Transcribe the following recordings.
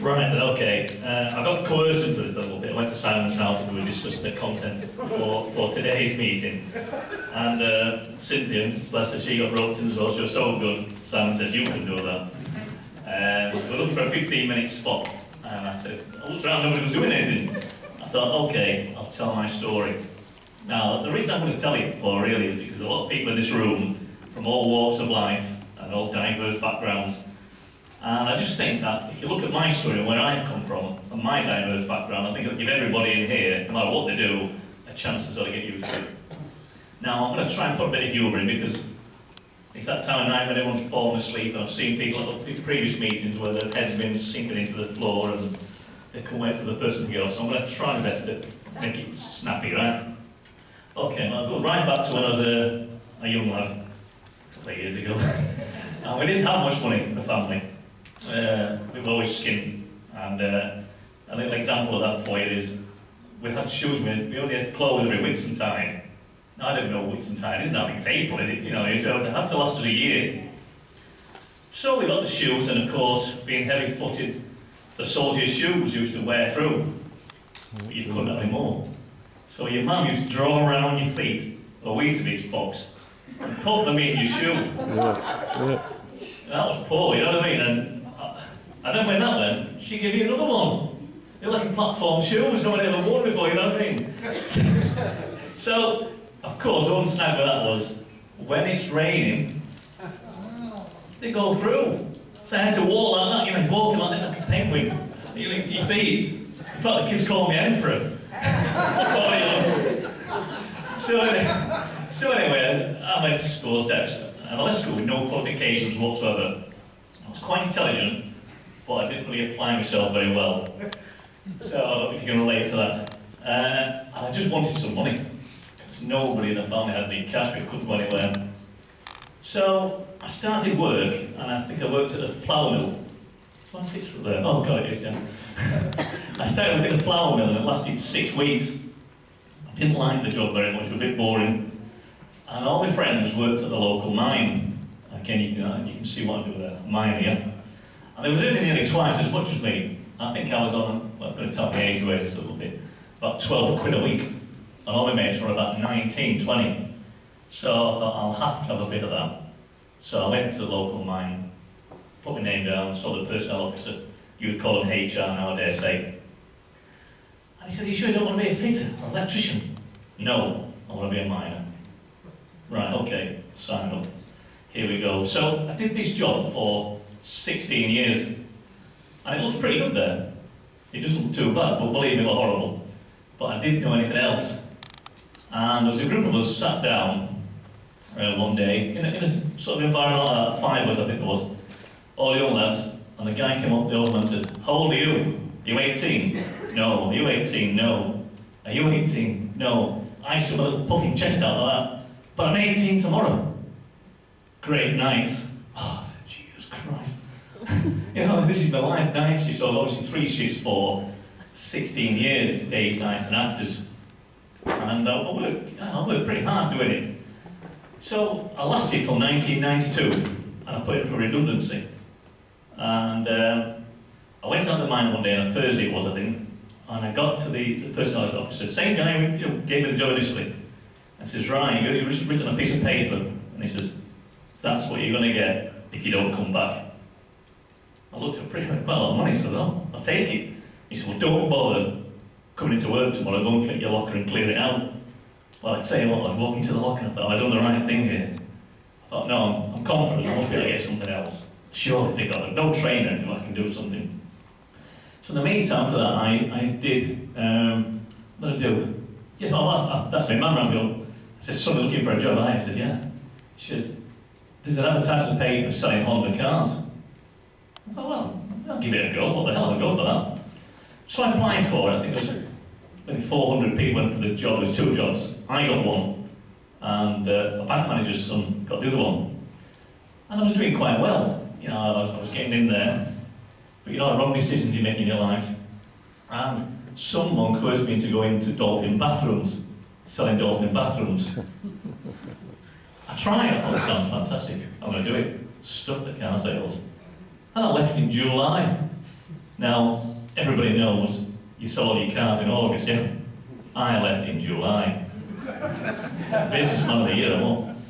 Right then, okay. I got coerced into this a little bit. I went to Simon's house and we were discussing the content for today's meeting. And Cynthia, bless her, she got roped in as well. She was so good. Simon said, you can do that. We're looking for a 15-minute spot. And I said, I looked around, nobody was doing anything. I thought, okay, I'll tell my story. Now, the reason I'm going to tell it for really is because a lot of people in this room, from all walks of life and all diverse backgrounds, and I just think that if you look at my story and where I've come from, and my diverse background, I think it'll give everybody in here, no matter what they do, a chance to sort of get used to it. Now, I'm going to try and put a bit of humour in because it's that time of night when everyone's fallen asleep, and I've seen people at the previous meetings where their head's been sinking into the floor and they can't wait for the person to get off, so I'm going to try my best to make it snappy, right? Okay, I'll go right back to when I was a young lad, a couple of years ago. And we didn't have much money in the family. We were always skinned, and a little example of that for you is we had shoes, we only had clothes every Whitsuntide. Now, I don't know Whitsuntide isn't, I think it's April, is it? You know, it had to last us a year. So we got the shoes, and of course, being heavy-footed, the soldier's shoes used to wear through, but you couldn't anymore. So your mum used to draw around your feet a Weetabix box and put them in your shoe. Yeah. That was poor, you know what I mean? And then when that went, she gave you another one. They're like a platform shoes, nobody ever worn before, you know what I mean? So, of course, one snag with that was, when it's raining, they go through. So I had to walk like that, you know, walking like this like a penguin. Your feet. In fact, the kids call me Emperor. So anyway, I went to school, and I left school with no qualifications whatsoever. I was quite intelligent, but I didn't really apply myself very well. So I don't know if you can relate to that. And I just wanted some money, because nobody in the family had any cash, we couldn't go anywhere. So I started work, and I think I worked at a flour mill. Is my picture there? Oh God, it is, yeah. I started working at a flour mill, and it lasted 6 weeks. I didn't like the job very much, it was a bit boring. And all my friends worked at the local mine. Again, you can see what I do there, mine here. And they were earning nearly twice as much as me. I think I was on, well, I'm going to tell my age away just a little bit, about 12 quid a week. And all my mates were about 19, 20. So I thought, I'll have to have a bit of that. So I went to the local mine, put my name down, saw the personnel officer. You would call him HR now, I dare say. And he said, are you sure you don't want to be a fitter, or an electrician? No, I want to be a miner. Right, okay, sign up. Here we go. So I did this job for 16 years, and it looks pretty good there. It doesn't look too bad, but believe me, it was horrible. But I didn't know anything else. And there was a group of us sat down one day, in a sort of environment like that, 5 of us I think it was, all young lads, and the guy came up, the old man said, how old are you? Are you 18? No. Are you 18? No. Are you 18? No. I stood with a little puffing chest out like that, but I'm 18 tomorrow. Great nights. Oh, I said, Jesus Christ. You know, this is my life, night shifts, so obviously 3 shifts for 16 years, days, nights and afters. And I worked pretty hard doing it. So I lasted till 1992, and I put in for redundancy. And I went out to the mine one day, on a Thursday it was, I think, and I got to the personnel officer, same guy who gave me the job initially, and says, right, you've just written a piece of paper, and he says, that's what you're going to get if you don't come back. I looked at quite a lot of money, so I said, oh, I'll take it. He said, well, don't bother coming into work tomorrow, go and click your locker and clear it out. Well, I tell you what, I was walking to the locker and I thought, I've done the right thing here. I thought, no, I'm confident, I must be able to get something else. Surely they got no training if I can do something. So in the meantime for that, I did, what did I do? Yeah, well, that's me, man rang me up. I said, somebody looking for a job, I said, yeah. She says, there's an advertisement in the paper selling Honda cars. I thought, well, I'll give it a go, what the hell, I'll go for that. So I applied for it, I think it was maybe 400 people went for the job, there was 2 jobs. I got one, and a bank manager's son got the other one. And I was doing quite well, you know, I was getting in there. But you know, the wrong decisions you make in your life. And someone coerced me into going to dolphin bathrooms, selling dolphin bathrooms. I tried, I thought, this sounds fantastic, I'm going to do it. Stuff the car sales. And I left in July. Now, everybody knows you sold your cars in August, yeah? I left in July. Businessman of the year, I won.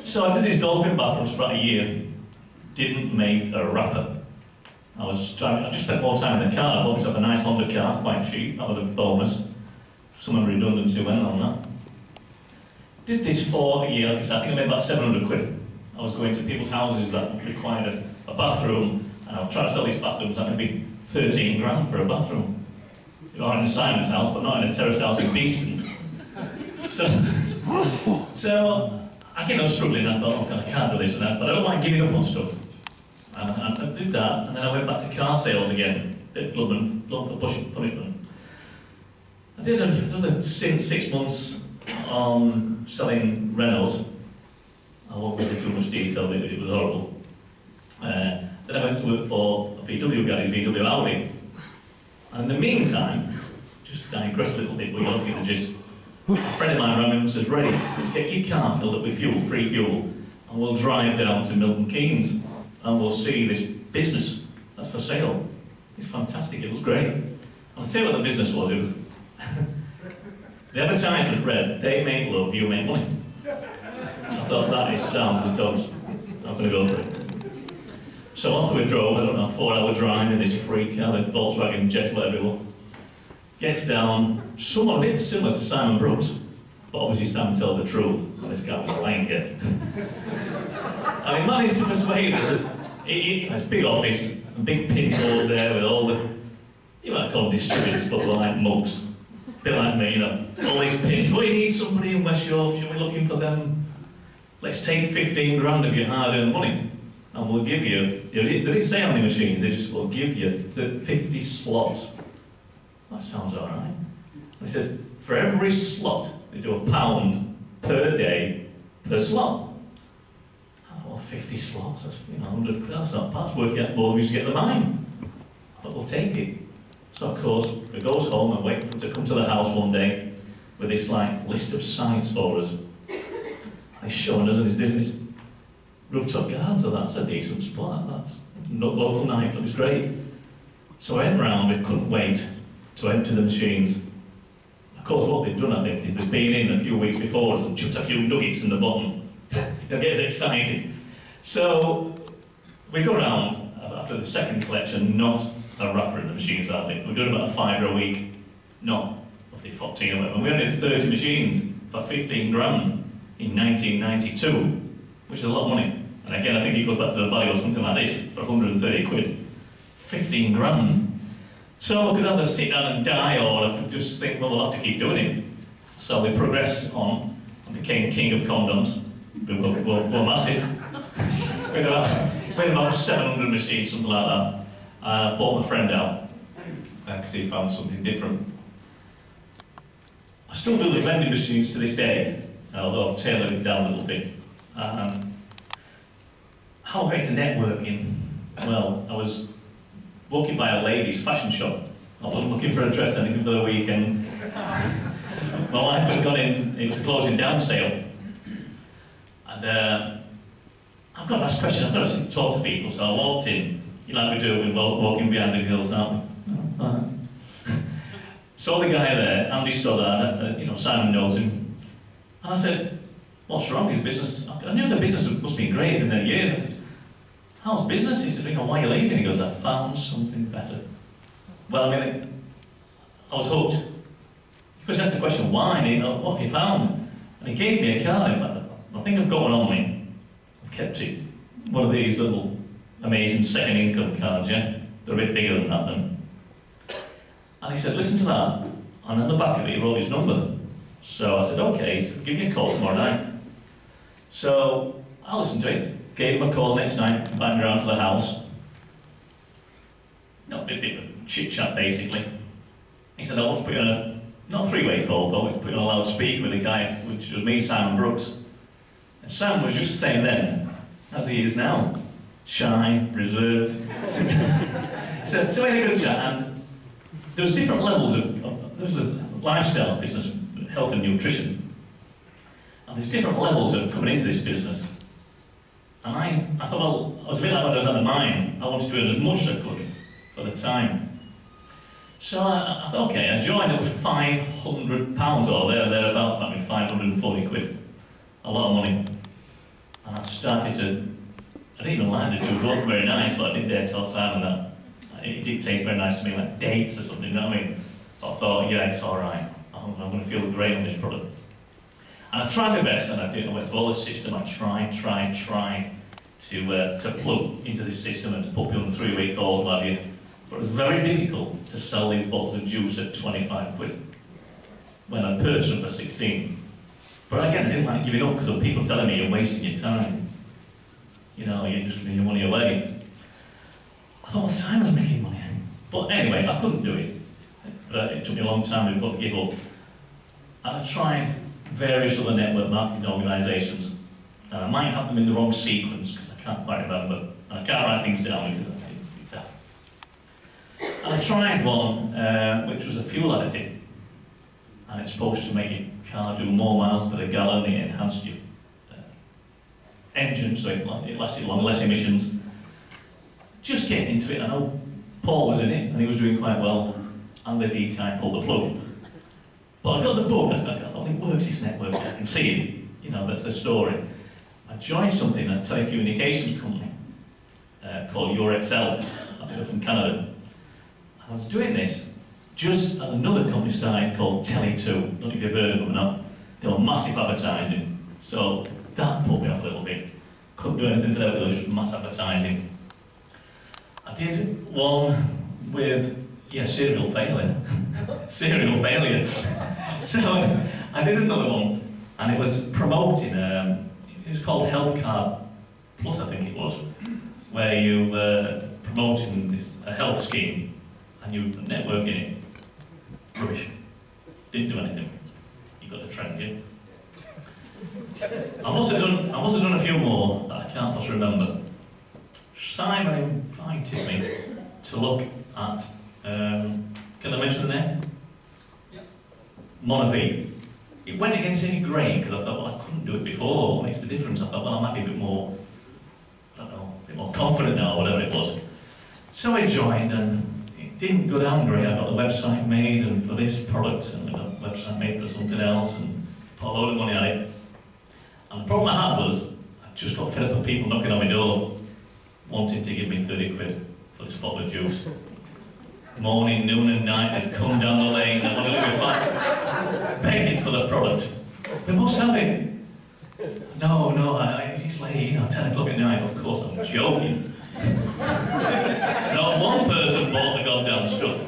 So I did these dolphin bathrooms for about a year. Didn't make a rapper. I just spent more time in the car. I bought myself a nice Honda car, quite cheap. That was a bonus. Some redundancy went on that. Did this for a year, like I said, I think I made about 700 quid. I was going to people's houses that required a bathroom, and I was trying to sell these bathrooms. That could be 13 grand for a bathroom. You know, in a Simon's house, but not in a terrace house in Beeston. So I came out struggling, and I thought, oh, I can't do this and that, but I don't mind giving up on stuff. And I did that, and then I went back to car sales again, a bit blunt for punishment. I did another stint, 6 months, on selling Renaults. I won't go into too much detail, but it was horrible. Then I went to work for a VW garage, VW Audi. And in the meantime, just digress a little bit, but you'll get the gist. A friend of mine rang me and says, "Ready, get your car filled up with fuel, free fuel, and we'll drive down to Milton Keynes, and we'll see this business that's for sale." It's fantastic, it was great. And I'll tell you what the business was, it was... The advertisement read, "They make love, you make money." I thought, that sounds the dogs. I'm going to go for it. So off we drove, I don't know, 4-hour drive in this freak car, the Volkswagen Jetta, whatever it was. Gets down, somewhat a bit similar to Simon Brooks, but obviously Simon tells the truth, and this guy was lying again. And he managed to persuade us. He has a big office, a big pin board there with all the, you might call them distributors, but like mugs. A bit like me, you know, all these pins. "Oh, you need somebody in West Yorkshire, we're looking for them. Let's take 15 grand of your hard-earned money, and we'll give you," they didn't say how many machines, they just, "will give you 50 slots." That sounds all right. And he says, for every slot, they do £1 per day per slot. I thought, 50 slots, that's, 100 quid, that's not bad. That's working out more than we used to get the mine. I thought, we'll take it. So of course, he goes home and waits for him to come to the house one day with this list of sites for us. And he's showing us, and he's doing this rooftop garden, so that's a decent spot. That's not local nightclub, it's great. So I went round, we couldn't wait to empty the machines. Of course, what they'd done, I think, is they'd been in a few weeks before and chucked a few nuggets in the bottom. It gets excited. So we go round after the second collection, not a wrapper in the machines, aren't we? We're doing about a £5 a week, not roughly 14 or whatever. We only had 30 machines for 15 grand in 1992, which is a lot of money. And again, I think it goes back to the value of something like this for 130 quid. 15 grand. So I could either sit down and die, or I could just think, well, we'll have to keep doing it. So we progressed on and became king of condoms. We were massive. we had about 700 machines, something like that. I bought my friend out because he found something different. I still do the vending machines to this day, although I've tailored it down a little bit. How I got into networking? Well, I was walking by a ladies' fashion shop. I wasn't looking for a dress or anything for the weekend. My wife had gone in, it was a closing down sale. And I've got to ask questions, I've got to talk to people, so I walked in. You know, like we do, we're walking behind the hills now. Saw the guy there, Andy Stoddard, Simon knows him. And I said, "What's wrong? His business?" I knew the business must be great in their years. I said, "How's business?" He said, "Why are you leaving?" He goes, "I found something better." Well, I mean, I was hooked. Because he asked the question, why? And what have you found? And he gave me a card. In fact, I think I've got one on me. I've kept it. One of these little amazing second income cards, yeah? They're a bit bigger than that then. And he said, "Listen to that." And on the back of it, he wrote his number. So I said, "Okay." He said, "Give me a call tomorrow night." So I listened to it. Gave him a call next night, invited me around to the house. A bit of chit-chat, basically. He said, "I want to put you on a, not a three-way call, but I want to put you on a loudspeaker with a guy," which was me, Simon Brooks. And Sam was just the same then, as he is now. Shy, reserved. so we had a good chat, and there was different levels there was a lifestyle business, health and nutrition. And there's different levels of coming into this business. And I thought, well, I was a bit like when I was at the mine. I wanted to earn as much as I could for the time. So I thought, okay, I joined, it was £500 or thereabouts, that means 540 quid. A lot of money. And I started to, I didn't even like the juice, it wasn't very nice, but I didn't dare tell Simon that. It did taste very nice to me, like dates or something, you know what I mean? But I thought, yeah, it's alright, I'm going to feel great on this product. And I tried my best, and I did. I went through all the system. I tried to plug into this system and to put people on 3-week calls, what have you. But it was very difficult to sell these bottles of juice at 25 quid when I purchased them for 16. But again, I didn't like giving up because of people telling me you're wasting your time. You know, you're just giving your money away. I thought, well, Simon's making money. But anyway, I couldn't do it. But it took me a long time before I give up. And I tried various other network marketing organisations. And I might have them in the wrong sequence because I can't quite remember. And I can't write things down because I think it's daft. And I tried one which was a fuel additive. And it's supposed to make your car do more miles per gallon, it enhanced your engine so it lasted longer, less emissions. Just getting into it, I know Paul was in it and he was doing quite well, and the D-type pulled the plug. But I got the bug, I thought it works, this network, I can see it, you know, that's the story. I joined something, a telecommunications company called YourXL, I think they're from Canada. I was doing this just as another company started called Tele2, I don't know if you've heard of them or not. They were massive advertising, so that put me off a little bit. Couldn't do anything for them, they were just mass advertising. I did one with, yeah, serial failure. Serial failure. So I did another one, and it was promoting, it was called Health Card Plus, I think it was, where you were promoting this, a health scheme, and you were networking it. Rubbish. Didn't do anything. You got the trend, yeah? I must have done a few more that I can't possibly remember. Simon invited me to look at, can I mention the name? Yeah. Monavie. It went against any grain because I thought, well, I couldn't do it before. What makes the difference? I thought, well, I might be a bit more, I don't know, a bit more confident now, or whatever it was. So I joined, and it didn't go down great. I got the website made and for this product, and I got the website made for something else, and put a load of money on it. And the problem I had was, I just got fed up of people knocking on my door, wanting to give me 30 quid for this bottle of juice. Morning, noon and night, they'd come down the lane, they wanted to be fine, begging for the product. We must have it. No, it's late, you know, 10 o'clock at night. Of course, I'm joking. Not one person bought the goddamn stuff.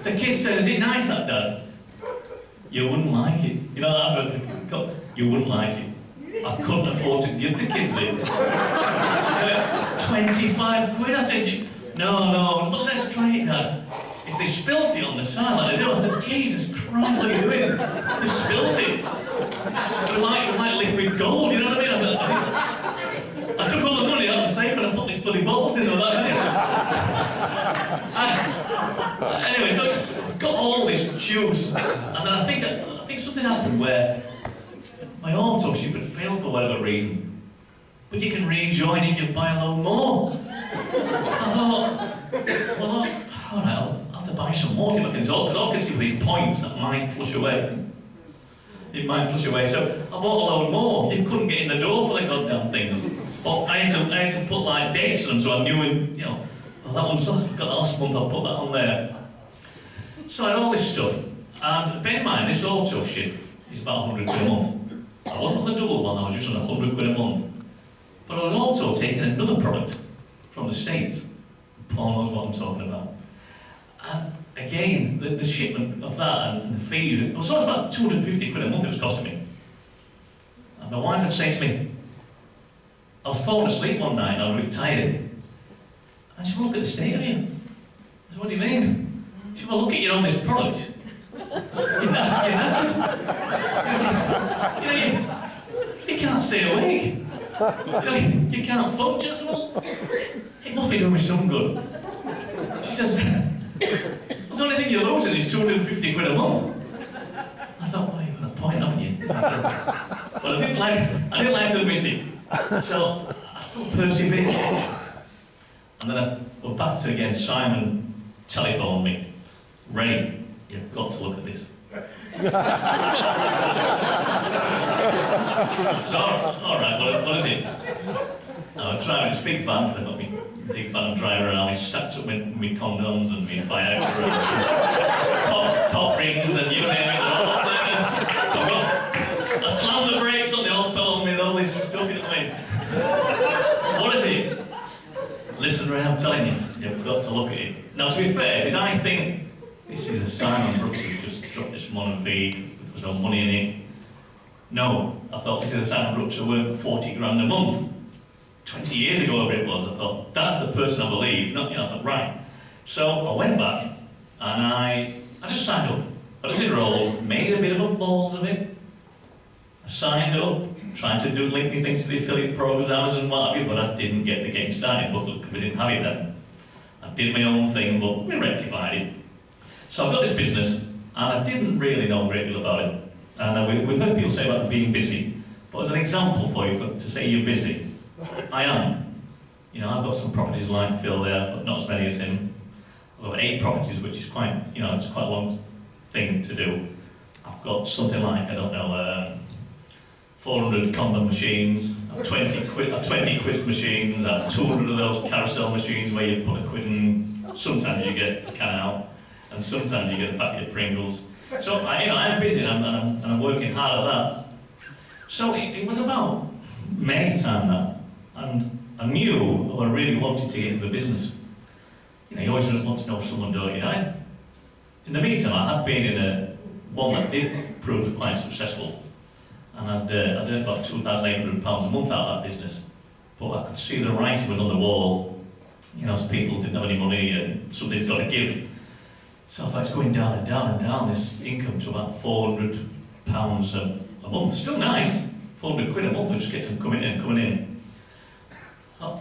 The kid said, is it nice, that, Dad? You wouldn't like it. You know that advert? You wouldn't like it. I couldn't afford to give the kids it. 25 quid, I said, no, but let's try it, Dad. If they spilt it on the side like they do, I said, Jesus Christ, what are you doing? They spilt it. It was like liquid gold, you know what I mean? I took all the money out of the safe and I put these bloody bottles in there. Anyway, so I got all this juice, and then I think something happened where my auto ship had failed for whatever reason, but you can rejoin if you buy a load more. I thought, well, all right, I'll have to buy some more if I can talk, but I can see these points that might flush away. It might flush away, so I bought a load more. You couldn't get in the door for the goddamn things. But I had to put like dates on them so I knew, you know, well, that one's got the last month, I'll put that on there. So I had all this stuff, and bear in mind, this auto ship is about 100 quid a month. I wasn't on the double one, I was just on 100 quid a month. But I was also taking another product from the States. Paul knows what I'm talking about. And again, the shipment of that and the fees, it was about 250 quid a month it was costing me. And my wife had said to me, I was falling asleep one night and I was really tired. And she said, well, look at the state of you. I said, what do you mean? She said, well, look at you on this product. You're knackered. You can't stay awake. You can't function. I said, well, it must be doing me some good. She says, well, the only thing you're losing is 250 quid a month. I thought, well, you've got a point, haven't you? But I didn't like to admit it. So I still persevered. And then But back to again, Simon telephoned me. Ray, you've got to look at this. I said, all right, what is it? I'm driving this big van, I've got me big van and driving around, we stacked up with condoms and me Viagra and top rings and you name it, all there. I slammed the brakes on the old fellow with all this stuff, you know what I mean? What is it? Listen, Ray, I'm telling you, you've got to look at it. Now, to be fair, did I think this is a Simon Brooks who just dropped this one feed, there was no money in it? No, I thought this is a Simon Brooks who earned 40 grand a month. 20 years ago, whatever it was, I thought, that's the person I believe. Not, you know, I thought, right. So I went back and I just signed up. I just enrolled, made a bit of a balls of it. I signed up, trying to link me things to the affiliate programs and what have you, but I didn't get the getting started, but look, we didn't have it then. I did my own thing, but we rectified it. So I've got this business, and I didn't really know a great deal about it. And we've heard people say about being busy, but as an example for you, to say you're busy, I am. You know, I've got some properties like Phil there, but not as many as him. I've got 8 properties, which is quite, you know, it's quite a long thing to do. I've got something like, I don't know, 400 condom machines, 20 quiz machines, 200 of those carousel machines where you put a quid in, sometimes you get a can out, and sometimes you get a packet of Pringles. So, I'm busy and I'm working hard at that. So it was about May time that, and I knew I really wanted to get into the business. You know, you always want to know someone, don't you? In the meantime, I had been in one that did prove quite successful, and I'd earned about £2,800 a month out of that business. But I could see the writing was on the wall. You know, some people didn't have any money and something's got to give. So I thought it's going down and down and down, this income to about £400 a month. Still nice, 400 quid a month, I just get them coming in and coming in. I thought,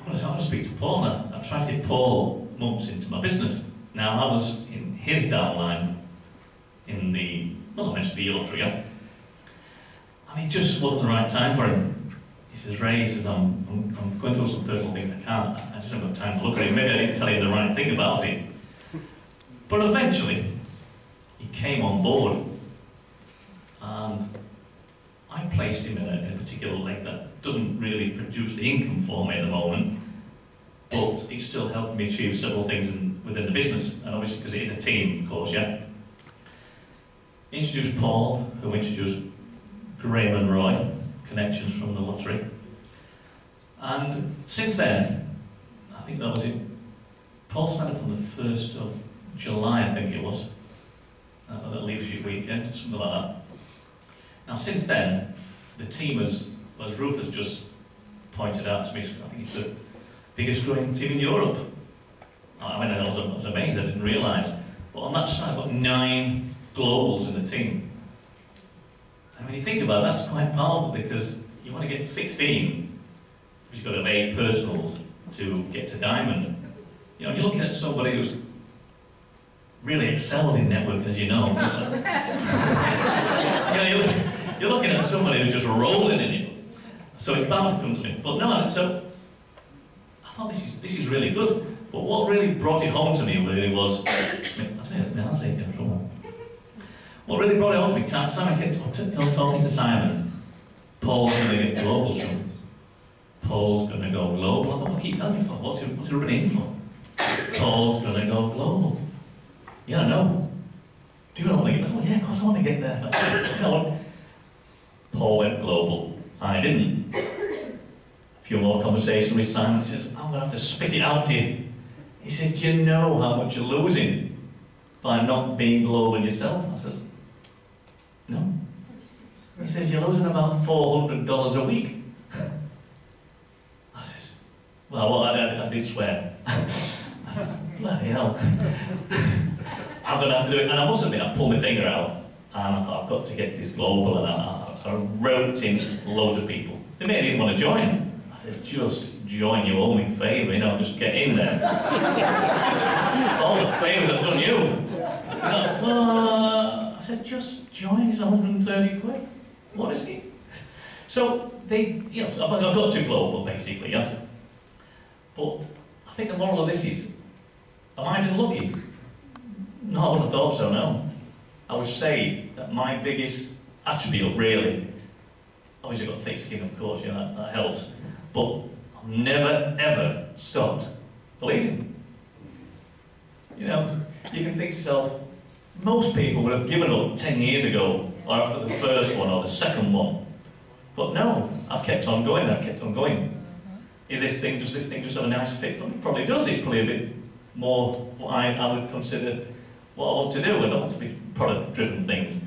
I'm going to speak to Paul now. I tried to get Paul Mumps into my business. Now I was in his downline in the, well, I mentioned the lottery, yeah? And it just wasn't the right time for him. He says, Ray, he says, I'm going through some personal things I just haven't got time to look at it. Maybe I didn't tell you the right thing about it. But eventually, he came on board, and I placed him in a particular leg that doesn't really produce the income for me at the moment, but it's still helping me achieve several things within the business, and obviously because it is a team, of course, yeah. Introduced Paul, who introduced Graham and Roy, connections from the lottery, and since then, I think that was it. Paul signed up on the 1st of July, I think it was, at Leadership Weekend, something like that. Now, since then, the team, as Ruth has just pointed out to me, I think it's the biggest growing team in Europe. I mean, I was amazed, I didn't realise. But on that side, I've got 9 globals in the team. And when you think about it, that's quite powerful because you want to get 16, but you've got to have 8 personals to get to diamond. You know, you're looking at somebody who's really excelled in networking, as you know. You know, you're looking at somebody who's just rolling in it. So it's bound to come to me. But no, so I thought this is really good. But what really brought it home to me really was, what really brought it home to me, Simon kept talking to Simon. Paul's going to get global from. Paul's going to go global. I thought, what keep telling me for? What's he rubbing in for? Paul's going to go global. Yeah, I know. Do you want to get there? Yeah, of course I want to get there. You know, Paul went global. I didn't. A few more conversations with Simon. He said, I'm going to have to spit it out to you. He says, do you know how much you're losing by not being global yourself? I says, no. He says, you're losing about $400 a week. I says, well, I did swear. I said, bloody hell. I'm going to have to do it. And I must admit, I pulled my finger out and I thought, I've got to get to this global. And I wrote in loads of people. They may even want to join. I said, just join, you owe me a favour, you know, just get in there. All the favours I've done you. I said, just join, it's 130 quid. What is it? So they, you know, I've got to global basically, yeah. But I I think the moral of this is, am I been lucky? No, I wouldn't have thought so, no. I would say that my biggest attribute, really, obviously I've got thick skin, of course, you know, that helps, but I've never, ever stopped believing. You know, you can think to yourself, most people would have given up 10 years ago, or after the first one, or the second one. But no, I've kept on going, I've kept on going. Does this thing just have a nice fit for me? Probably does. It's probably a bit more what I would consider what I want to do. I don't want to be product-driven things.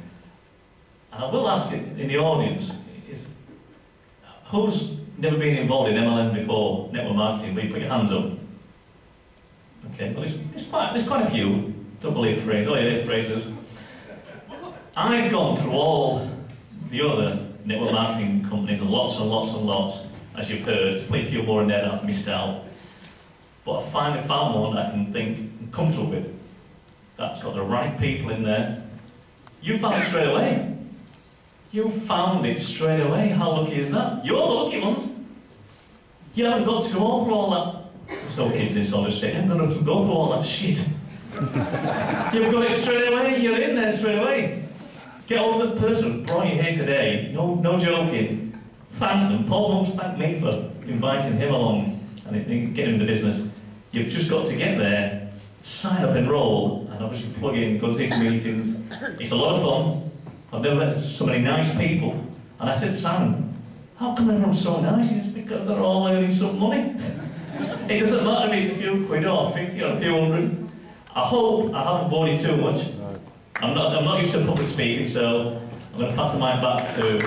And I will ask it in the audience, is who's never been involved in MLM before, network marketing? Will you put your hands up? Okay, well there's quite a few. Don't believe phrases. Oh yeah, phrases. I've gone through all the other network marketing companies, and lots and lots and lots, as you've heard. There's probably a few more in there that I've missed out. But I finally found one that I can think and comfortable with. That's got the right people in there. You found it straight away. You found it straight away. How lucky is that? You're the lucky ones. You haven't got to go through all that. There's no kids in Solid State. You haven't got to go through all that shit. You've got it straight away. You're in there straight away. Get hold of the person who brought you here today. No joking. Thank them. Paul won't thank me for inviting him along and getting him into business. You've just got to get there, sign up, enroll, and obviously plug in, go to these meetings. It's a lot of fun. I've never met so many nice people. And I said, Sam, how come everyone's so nice? It's because they're all earning some money. It doesn't matter if it's a few quid or 50 or a few hundred. I hope I haven't bored you too much. I'm not used to public speaking, so I'm going to pass the mic back to